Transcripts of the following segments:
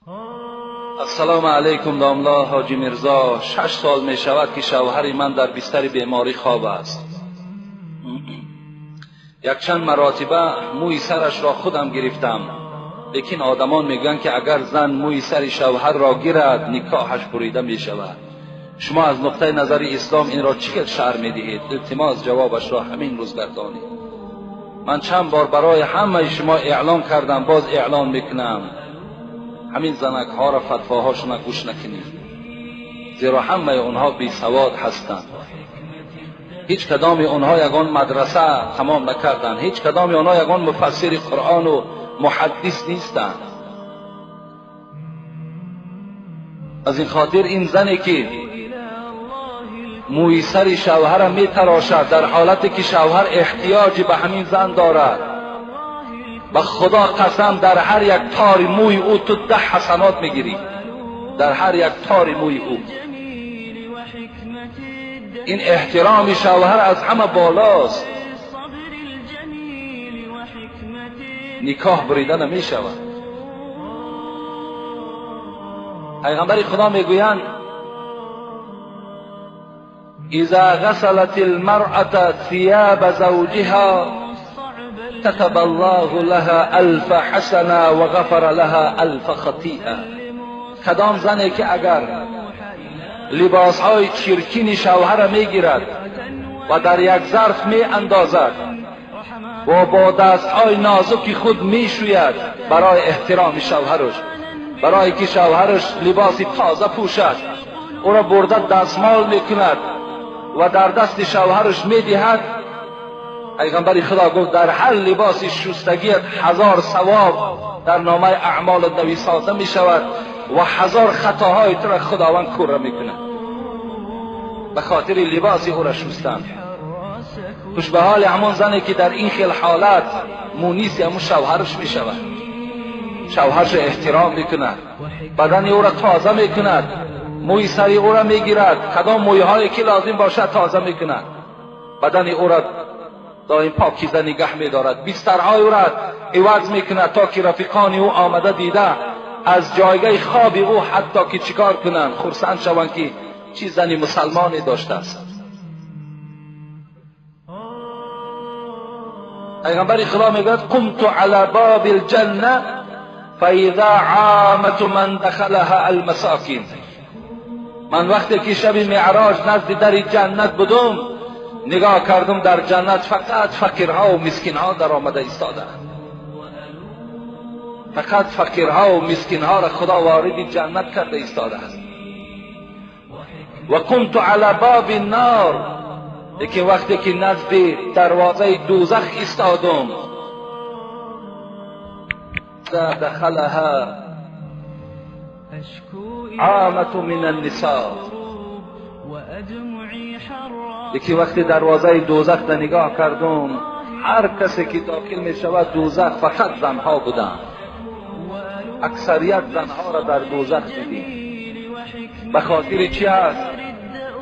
السلام علیکم داملا حاجی مرزا. 6 سال می شود که شوهر من در بستر بیماری خواب است. یک چند مراتبه موی سرش را خودم گرفتم، لیکن آدمان میگن که اگر زن موی سر شوهر را گیرد نکاحش بریده می شود. شما از نقطه نظر اسلام این را چقدر شرح می دهید؟ التماس جوابش را همین روز گردانید. من چند بار برای همه شما اعلان کردم، باز اعلان میکنم، همین زنک ها را فتواهاشون گوش نکنید، زیرا همه اونها بی سواد هستند. هیچ کدام اونها یگان مدرسه تمام نکردند، هیچ کدام اونها یگان مفسر قرآن و محدث نیستند. از این خاطر این زنی که موی سر شوهر می تراشد در حالتی که شوهر احتیاجی به همین زن دارد، و خدا قسم در هر یک تار موی او تو 10 حسنات میگیری، در هر یک تار موی او. این احترام شوهر از همه بالاست. نکاح بریده نمی شود. پیغمبر خدا میگویند اذا غسلت المرأة ثياب زوجها كتب الله لها 1000 حسنه و غفر لها 1000 خطیئه. کدام زنی که اگر لباسهای چرکین شوهر میگیرد و در یک ظرف می اندازد و با دستهای نازک خود می شوید برای احترام شوهرش، برای که شوهرش لباس تازه پوشد، او را برده دستمال میکند و در دست شوهرش میدهد، پیغمبر خدا گفت در هر لباس شستگیت 1000 ثواب در نامه اعمال نویساده می شود و 1000 خطاهای تو را خداوند کوره میکند به خاطر لباس او را شستن. خوش به حال همون زنی که در این خیل حالت مونیس همون شوهرش می شود، شوهرش احترام میکند، بدن او را تازه میکند، موی سری او را میگیرد، کدام مویهایی که لازم باشد تازه میکند، بدن او را دائم پاکیزه نگه میدارد، بسترهای او را عوض میکند تا که رفیقان او آمده دیده از جایگاه خواب او حتی که چیکار کنند خرسند شوند که چی زنی مسلمانی داشته است. پیغمبر خدا میگوید قمت علی باب الجنه فاذا عامت من دخلها المساکین. من وقتی که شب معراج نزد در جنت بودم، نگاه کردم در جنت فقط فقیرها و مسکینها در آمده ایستادند، فقط فقیرها و مسکینها را خدا وارد جنت کرده ایستاده است. و قمت علی باب النار، لیکن وقتی که نزد دروازه دوزخ ایستادم، دخلها عامة من النساء، لیکن وقتی دروازه دوزخ را نگاه کردم، هر کسی که داخل می شود دوزخ فقط زنها بودند، اکثریت زنها را در دوزخ دیدیم. به خاطر چی است؟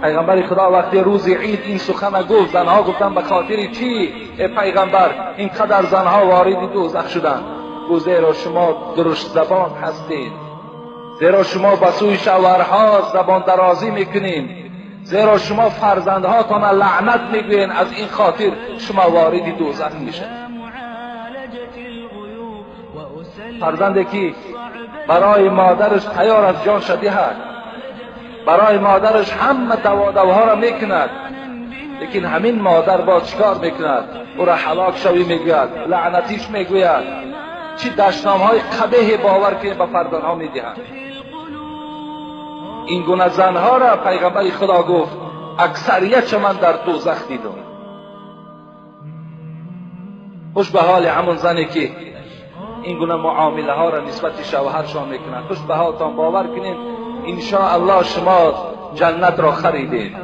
پیغمبر خدا وقتی روز عید این سخن گفت، زنها گفتن به خاطر چی ای پیغمبر اینقدر زنها وارد دوزخ شدند؟ گفت زیرا شما درشت زبان هستید، زیرا شما به سوی شوهرها زبان درازی میکنین، زیرا شما فرزندهاتان لعنت میگوین، از این خاطر شما وارد دوزخ میشن. فرزندی که برای مادرش تیار از جان شده است، برای مادرش همه دواها را میکند، لیکن همین مادر با چیکار میکند؟ او را هلاک شوی میگوید، لعنتیش میگوید، چی دشنامهای قبیح باور که به فرزندها میدهند. این گونه زنها را پیغمبر خدا گفت اکثریت من در دوزخ دیدم. خوش به حال همون زنی که این گونه معامله ها را نسبت شوهرشان میکنند. خوش به حالتان باور کنید ان شاء الله شما جنت را خریدید.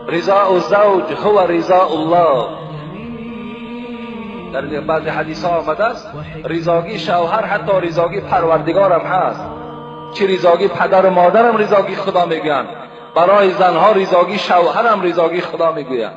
رضا الزوج هو رضا الله. در بعض حدیث ها آمده است رضاگی شوهر حتی رضاگی پروردگار هم هست. چه رضاگی پدر و مادر هم رضاگی خدا میگویند، برای زنها رضاگی شوهر هم رضاگی خدا میگویند.